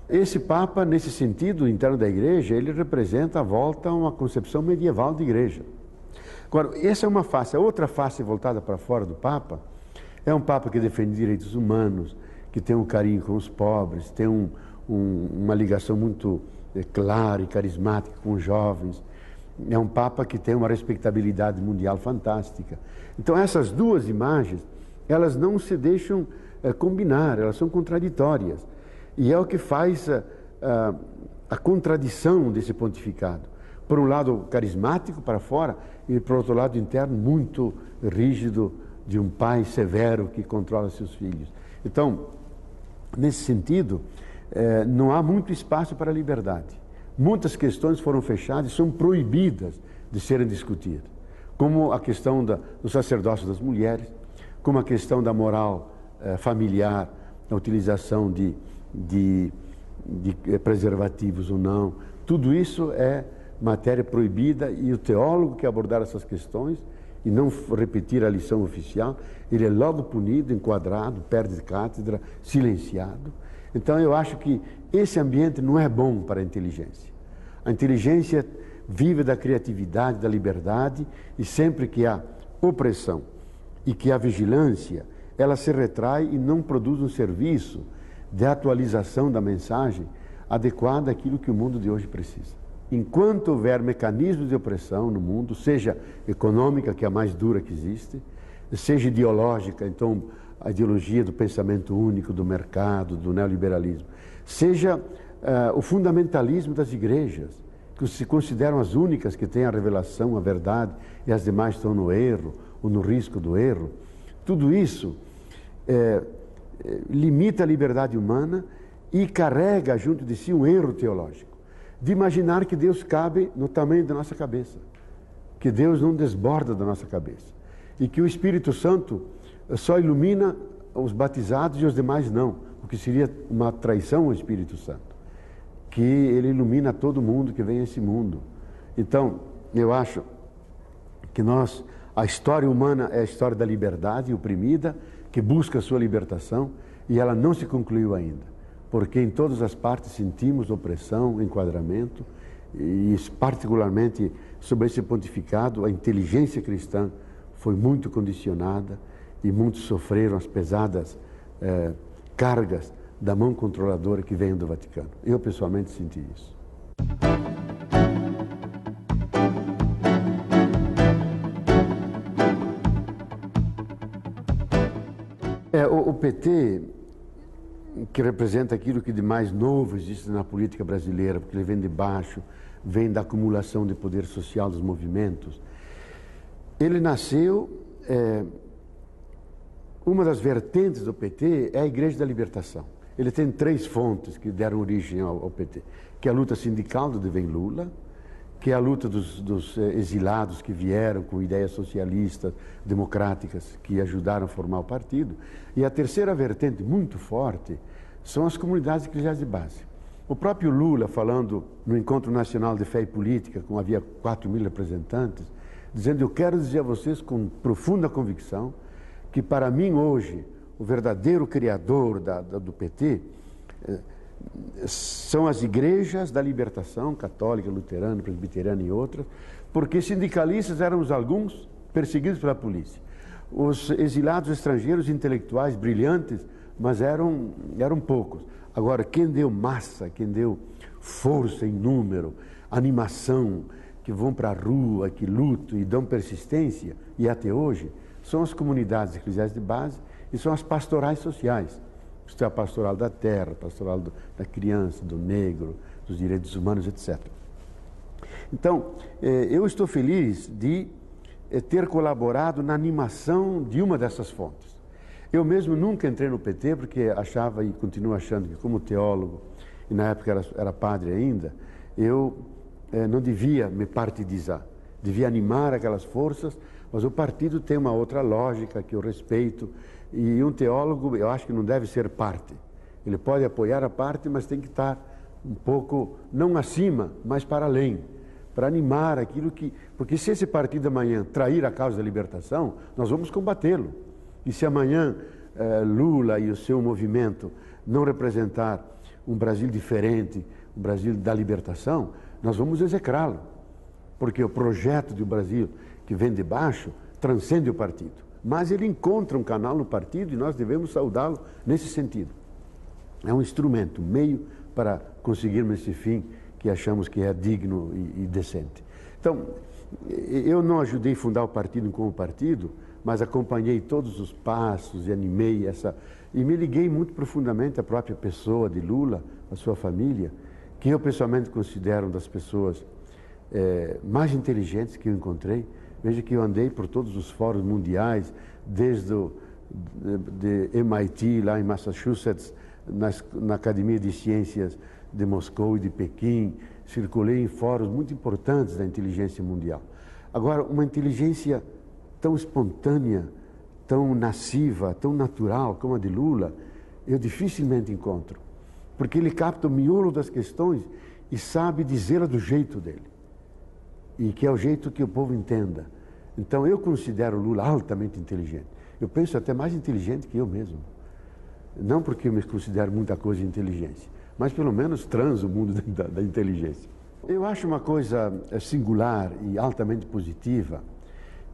Esse Papa, nesse sentido interno da igreja, ele representa a volta a uma concepção medieval de igreja. Agora, essa é uma face. A outra face voltada para fora do Papa é um Papa que defende direitos humanos, que tem um carinho com os pobres, tem uma ligação muito clara e carismática com os jovens. É um Papa que tem uma respeitabilidade mundial fantástica. Então essas duas imagens, elas não se deixam combinar, elas são contraditórias. E é o que faz a contradição desse pontificado. Por um lado carismático para fora, e por outro lado interno muito rígido, de um pai severo que controla seus filhos. Então, nesse sentido, não há muito espaço para a liberdade. Muitas questões foram fechadas e são proibidas de serem discutidas, como a questão do sacerdócio das mulheres, como a questão da moral familiar, a utilização de preservativos ou não. Tudo isso é matéria proibida e o teólogo que abordar essas questões e não repetir a lição oficial, ele é logo punido, enquadrado, perde cátedra, silenciado. Então eu acho que esse ambiente não é bom para a inteligência. A inteligência vive da criatividade, da liberdade, e sempre que há opressão e que há vigilância, ela se retrai e não produz um serviço de atualização da mensagem adequada àquilo que o mundo de hoje precisa. Enquanto houver mecanismos de opressão no mundo, seja econômica, que é a mais dura que existe, seja ideológica, então a ideologia do pensamento único, do mercado, do neoliberalismo, seja o fundamentalismo das igrejas, que se consideram as únicas que têm a revelação, a verdade, e as demais estão no erro, ou no risco do erro. Tudo isso limita a liberdade humana e carrega junto de si um erro teológico, de imaginar que Deus cabe no tamanho da nossa cabeça, que Deus não desborda da nossa cabeça, e que o Espírito Santo só ilumina os batizados e os demais não, o que seria uma traição ao Espírito Santo, que ele ilumina todo mundo que vem a esse mundo. Então, eu acho que a história humana é a história da liberdade oprimida, que busca a sua libertação, e ela não se concluiu ainda, porque em todas as partes sentimos opressão, enquadramento, e particularmente sobre esse pontificado, a inteligência cristã foi muito condicionada e muitos sofreram as pesadas cargas da mão controladora que vem do Vaticano. Eu pessoalmente senti isso. O PT, que representa aquilo que de mais novo existe na política brasileira, porque ele vem de baixo, vem da acumulação de poder social dos movimentos. Ele nasceu, uma das vertentes do PT é a Igreja da Libertação. Ele tem 3 fontes que deram origem ao PT, que é a luta sindical do Devem Lula, que é a luta dos exilados que vieram com ideias socialistas, democráticas, que ajudaram a formar o partido. E a terceira vertente, muito forte, são as comunidades eclesiais de base. O próprio Lula, falando no Encontro Nacional de Fé e Política, com havia 4.000 representantes, dizendo: eu quero dizer a vocês com profunda convicção que para mim hoje o verdadeiro criador do PT são as igrejas da libertação, católica, luterana, presbiteriana e outras, porque sindicalistas éramos alguns perseguidos pela polícia. Os exilados estrangeiros intelectuais brilhantes, mas eram poucos. Agora, quem deu massa, quem deu força em número, animação, que vão para a rua, que lutam e dão persistência, e até hoje, são as comunidades eclesiais de base e são as pastorais sociais. Isto é a pastoral da terra, a pastoral da criança, do negro, dos direitos humanos, etc. Então, eu estou feliz de ter colaborado na animação de uma dessas fontes. Eu mesmo nunca entrei no PT porque achava e continuo achando que, como teólogo, e na época era padre ainda, eu não devia me partidizar, devia animar aquelas forças, mas o partido tem uma outra lógica que eu respeito, e um teólogo, eu acho que não deve ser parte. Ele pode apoiar a parte, mas tem que estar um pouco, não acima, mas para além, para animar aquilo que... Porque se esse partido amanhã trair a causa da libertação, nós vamos combatê-lo. E se amanhã Lula e o seu movimento não representar um Brasil diferente, um Brasil da libertação, nós vamos execrá-lo. Porque o projeto do Brasil que vem de baixo transcende o partido. Mas ele encontra um canal no partido e nós devemos saudá-lo nesse sentido. É um instrumento, um meio para conseguirmos esse fim que achamos que é digno e decente. Então, eu não ajudei a fundar o partido como partido, mas acompanhei todos os passos e animei e me liguei muito profundamente à própria pessoa de Lula, à sua família, que eu pessoalmente considero uma das pessoas mais inteligentes que eu encontrei. Veja que eu andei por todos os fóruns mundiais, desde de MIT, lá em Massachusetts, na Academia de Ciências de Moscou e de Pequim, circulei em fóruns muito importantes da inteligência mundial. Agora, uma inteligência tão espontânea, tão nasciva, tão natural como a de Lula, eu dificilmente encontro, porque ele capta o miolo das questões e sabe dizê-la do jeito dele, e que é o jeito que o povo entenda. Então, eu considero Lula altamente inteligente. Eu penso até mais inteligente que eu mesmo. Não porque eu me considero muita coisa de inteligência, mas pelo menos transo o mundo da inteligência. Eu acho uma coisa singular e altamente positiva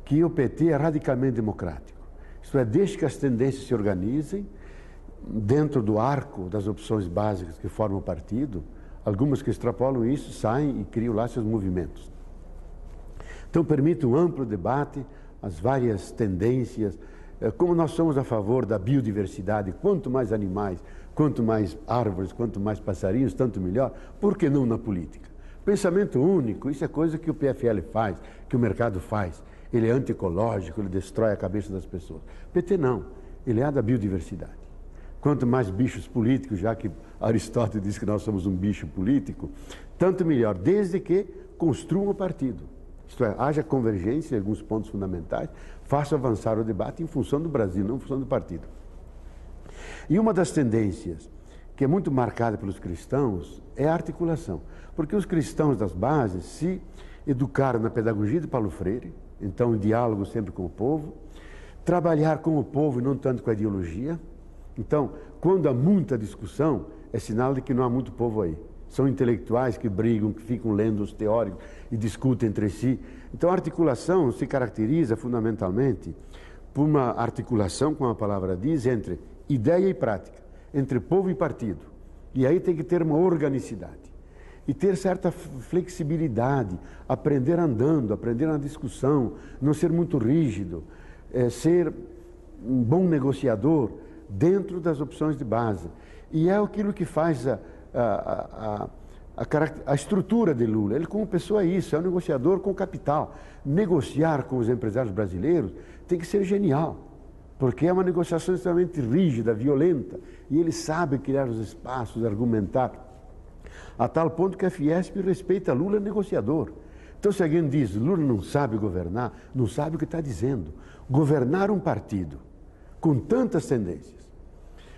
que o PT é radicalmente democrático. Isto é, desde que as tendências se organizem dentro do arco das opções básicas que formam o partido, algumas que extrapolam isso saem e criam lá seus movimentos. Então permite um amplo debate, as várias tendências. Como nós somos a favor da biodiversidade, quanto mais animais, quanto mais árvores, quanto mais passarinhos, tanto melhor, por que não na política? Pensamento único, isso é coisa que o PFL faz, que o mercado faz. Ele é antiecológico, ele destrói a cabeça das pessoas. O PT não, ele é da biodiversidade. Quanto mais bichos políticos, já que Aristóteles diz que nós somos um bicho político, tanto melhor, desde que construam o partido. Isto é, haja convergência em alguns pontos fundamentais, faça avançar o debate em função do Brasil, não em função do partido. E uma das tendências que é muito marcada pelos cristãos é a articulação, porque os cristãos das bases se educaram na pedagogia de Paulo Freire, então em diálogo sempre com o povo, trabalhar com o povo e não tanto com a ideologia. Então, quando há muita discussão, é sinal de que não há muito povo aí. São intelectuais que brigam, que ficam lendo os teóricos e discutem entre si. Então, a articulação se caracteriza fundamentalmente por uma articulação, como a palavra diz, entre ideia e prática, entre povo e partido. E aí tem que ter uma organicidade e ter certa flexibilidade, aprender andando, aprender na discussão, não ser muito rígido, ser um bom negociador dentro das opções de base. E é aquilo que faz a estrutura de Lula. Ele, como pessoa, é isso, é um negociador com capital. Negociar com os empresários brasileiros tem que ser genial, porque é uma negociação extremamente rígida, violenta, e ele sabe criar os espaços, argumentar, a tal ponto que a Fiesp respeita Lula negociador. Então, se alguém diz Lula não sabe governar, não sabe o que está dizendo. Governar um partido com tantas tendências,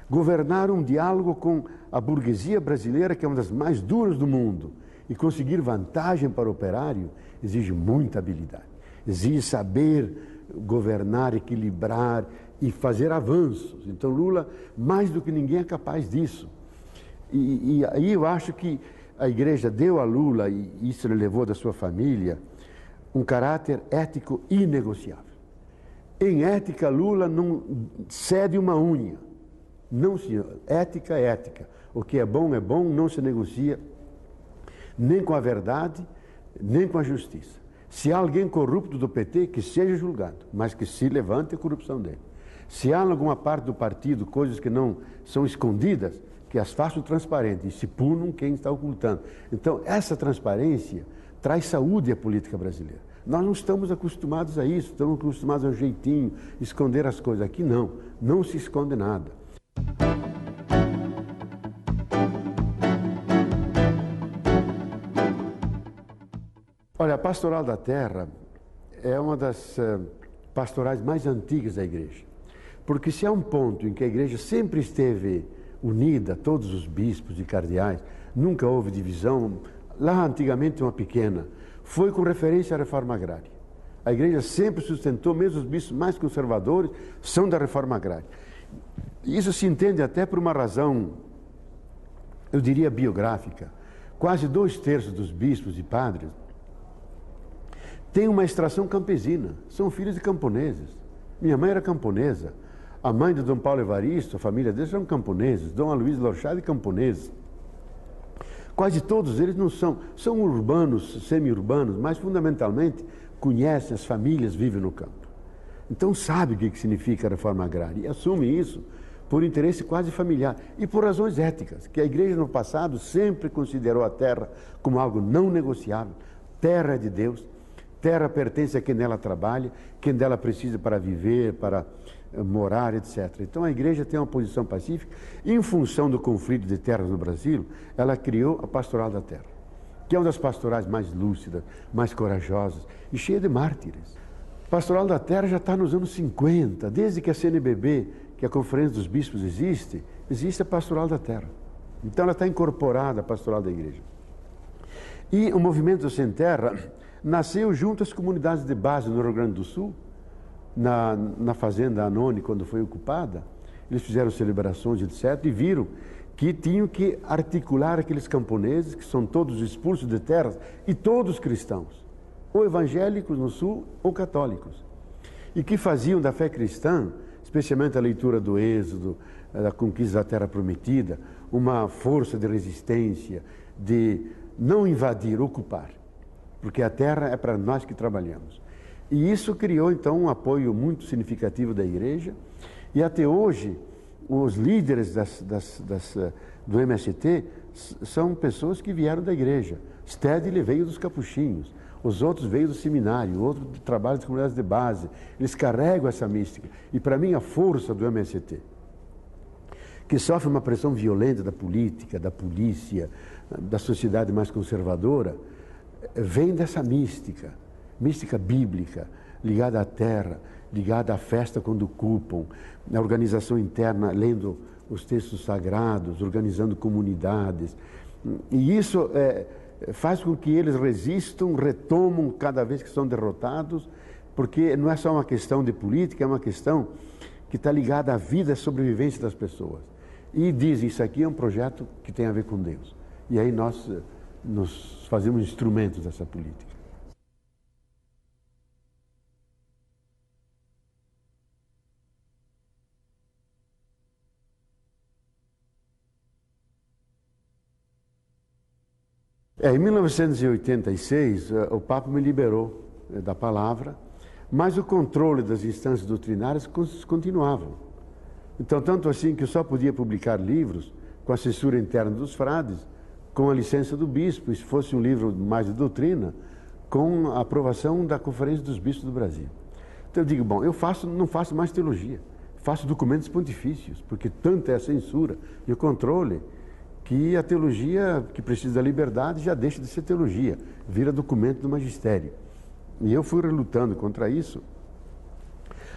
governar um diálogo com a burguesia brasileira, que é uma das mais duras do mundo, e conseguir vantagem para o operário, exige muita habilidade. Exige saber governar, equilibrar e fazer avanços. Então Lula, mais do que ninguém, é capaz disso. E aí eu acho que a igreja deu a Lula, e isso ele levou da sua família, um caráter ético inegociável. Em ética, Lula não cede uma unha. Não, senhor. Ética é ética. O que é bom, não se negocia nem com a verdade, nem com a justiça. Se há alguém corrupto do PT, que seja julgado, mas que se levante a corrupção dele. Se há em alguma parte do partido coisas que não são escondidas, que as façam transparentes e se punam quem está ocultando. Então, essa transparência traz saúde à política brasileira. Nós não estamos acostumados a isso, estamos acostumados ao jeitinho, esconder as coisas. Aqui não se esconde nada. Olha, a Pastoral da Terra é uma das pastorais mais antigas da igreja. Porque se há um ponto em que a igreja sempre esteve unida, todos os bispos e cardeais, nunca houve divisão, lá antigamente uma pequena, foi com referência à reforma agrária. A igreja sempre sustentou, mesmo os bispos mais conservadores, são da reforma agrária. Isso se entende até por uma razão, eu diria, biográfica. Quase 2/3 dos bispos e padres têm uma extração campesina, são filhos de camponeses. Minha mãe era camponesa, a mãe de Dom Paulo Evaristo, a família deles eram camponeses, Dom Aloysio Lorchade camponeses. Quase todos eles não são urbanos, semi-urbanos, mas fundamentalmente conhecem as famílias, vivem no campo. Então sabe o que significa a reforma agrária e assume isso por interesse quase familiar e por razões éticas, que a igreja no passado sempre considerou a terra como algo não negociável. Terra é de Deus, Terra pertence a quem nela trabalha, quem dela precisa para viver, para morar, etc. Então a igreja tem uma posição pacífica. Em função do conflito de terras no Brasil, ela criou a Pastoral da Terra, que é uma das pastorais mais lúcidas, mais corajosas e cheia de mártires. A Pastoral da Terra já está nos anos 50, desde que a CNBB, que é a Conferência dos Bispos existe a Pastoral da Terra. Então ela está incorporada à Pastoral da Igreja. E o Movimento Sem Terra nasceu junto às comunidades de base no Rio Grande do Sul, na fazenda Anone, quando foi ocupada. Eles fizeram celebrações, etc., e viram que tinham que articular aqueles camponeses, que são todos expulsos de terras, e todos cristãos, ou evangélicos no Sul, ou católicos, e que faziam da fé cristã, especialmente a leitura do Êxodo, da conquista da Terra Prometida, uma força de resistência, de não invadir, ocupar, porque a terra é para nós que trabalhamos. E isso criou, então, um apoio muito significativo da igreja, e até hoje, os líderes do MST são pessoas que vieram da igreja. Stedley veio dos capuchinhos, os outros veio do seminário, outro do trabalho das comunidades de base. Eles carregam essa mística. E, para mim, a força do MST, que sofre uma pressão violenta da política, da polícia, da sociedade mais conservadora, vem dessa mística bíblica, ligada à terra, ligada à festa quando culpam, na organização interna, lendo os textos sagrados, organizando comunidades. E isso faz com que eles resistam, retomam cada vez que são derrotados, porque não é só uma questão de política, é uma questão que está ligada à vida, à sobrevivência das pessoas. E dizem, isso aqui é um projeto que tem a ver com Deus. E aí nós nos fazemos instrumentos dessa política. Em 1986, o Papa me liberou da palavra, mas o controle das instâncias doutrinárias continuavam. Então, tanto assim que eu só podia publicar livros com a censura interna dos frades, com a licença do bispo, e se fosse um livro mais de doutrina, com a aprovação da Conferência dos Bispos do Brasil. Então eu digo, bom, não faço mais teologia, faço documentos pontifícios, porque tanta é a censura e o controle, que a teologia que precisa da liberdade já deixa de ser teologia, vira documento do magistério. E eu fui relutando contra isso,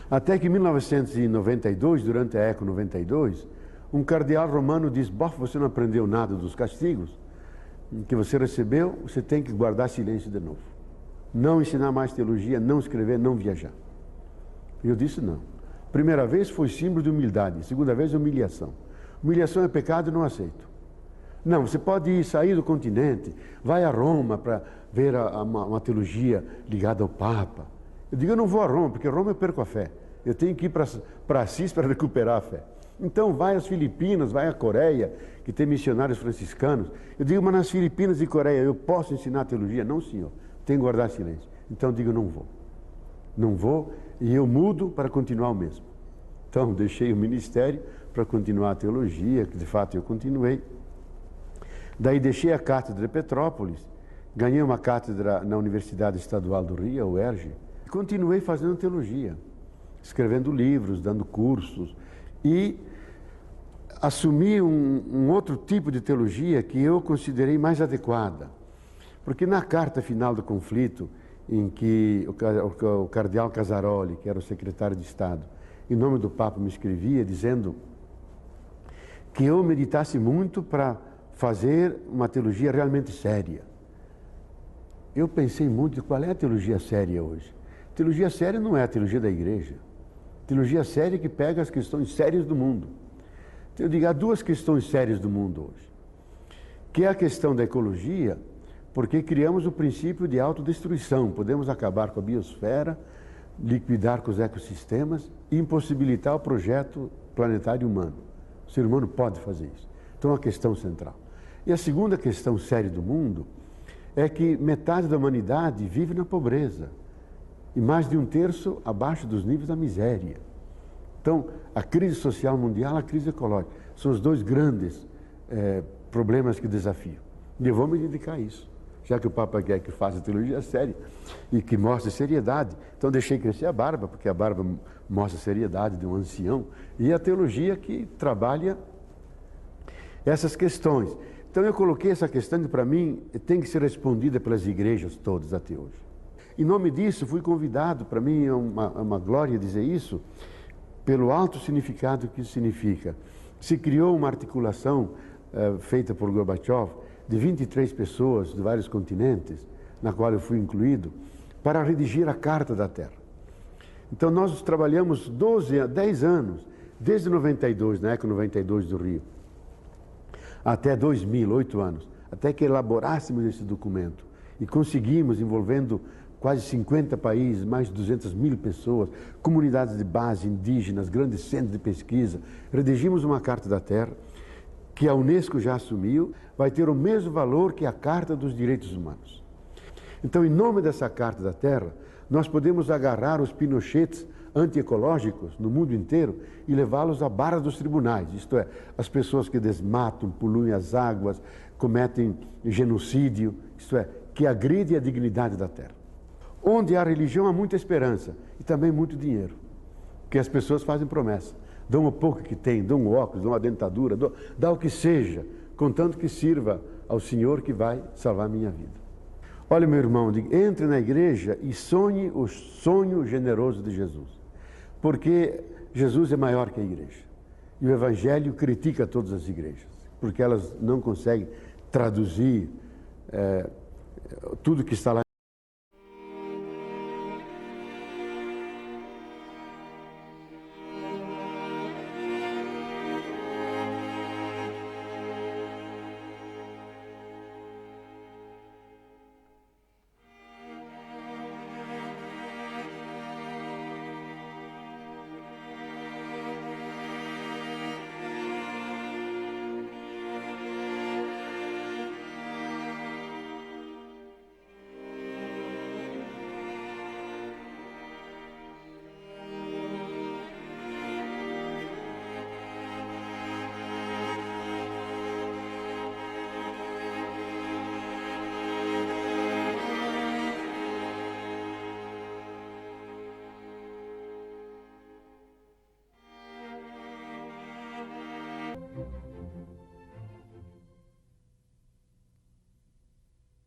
até que em 1992, durante a Eco 92, um cardeal romano diz, você não aprendeu nada dos castigos que você recebeu, você tem que guardar silêncio de novo. Não ensinar mais teologia, não escrever, não viajar. E eu disse não. Primeira vez foi símbolo de humildade, segunda vez humilhação. Humilhação é pecado e não aceito. Não, você pode sair do continente, vai a Roma para ver uma teologia ligada ao Papa. Eu digo, eu não vou a Roma, porque Roma eu perco a fé. Eu tenho que ir para Assis para recuperar a fé. Então vai às Filipinas, vai à Coreia, que tem missionários franciscanos. Eu digo, mas nas Filipinas e Coreia eu posso ensinar teologia? Não, senhor, tenho que guardar silêncio. Então eu digo, não vou. Não vou, e eu mudo para continuar o mesmo. Então deixei o ministério para continuar a teologia, que de fato eu continuei. Daí deixei a cátedra de Petrópolis, ganhei uma cátedra na Universidade Estadual do Rio, a UERJ, e continuei fazendo teologia, escrevendo livros, dando cursos, e assumi um outro tipo de teologia que eu considerei mais adequada. Porque na carta final do conflito, em que o cardeal Casaroli, que era o secretário de Estado, em nome do Papa me escrevia, dizendo que eu meditasse muito para fazer uma teologia realmente séria. Eu pensei muito, qual é a teologia séria hoje? Teologia séria não é a teologia da igreja. Teologia séria que pega as questões sérias do mundo. Eu digo, há duas questões sérias do mundo hoje. Que é a questão da ecologia, porque criamos o princípio de autodestruição. Podemos acabar com a biosfera, liquidar com os ecossistemas e impossibilitar o projeto planetário humano. O ser humano pode fazer isso. Então, é uma questão central. E a segunda questão séria do mundo é que metade da humanidade vive na pobreza e mais de um terço abaixo dos níveis da miséria. Então, a crise social mundial, a crise ecológica, são os dois grandes problemas que desafiam. E eu vou me dedicar a isso. já que o Papa quer que faça teologia séria e que mostre seriedade. Então deixei crescer a barba, porque a barba mostra a seriedade de um ancião, e a teologia que trabalha essas questões. Então eu coloquei essa questão que para mim tem que ser respondida pelas igrejas todas até hoje. Em nome disso fui convidado, para mim é uma glória dizer isso, pelo alto significado que isso significa. Se criou uma articulação feita por Gorbachev de 23 pessoas de vários continentes, na qual eu fui incluído, para redigir a Carta da Terra. Então nós trabalhamos 10 anos, desde 92, na Eco 92 do Rio, até 2000, 8 anos, até que elaborássemos esse documento e conseguimos, envolvendo quase 50 países, mais de 200 mil pessoas, comunidades de base, indígenas, grandes centros de pesquisa, redigimos uma Carta da Terra, que a Unesco já assumiu, vai ter o mesmo valor que a Carta dos Direitos Humanos. Então, em nome dessa Carta da Terra, nós podemos agarrar os Pinochets antiecológicos no mundo inteiro e levá-los à barra dos tribunais, isto é, as pessoas que desmatam, poluem as águas, cometem genocídio, isto é, que agridem a dignidade da terra. Onde há religião há muita esperança e também muito dinheiro, porque as pessoas fazem promessa. Dão o pouco que tem, dão um óculos, dão uma dentadura, dá o que seja, contanto que sirva ao Senhor que vai salvar a minha vida. Olha, meu irmão, entre na igreja e sonhe o sonho generoso de Jesus, porque Jesus é maior que a igreja. E o Evangelho critica todas as igrejas, porque elas não conseguem traduzir tudo que está lá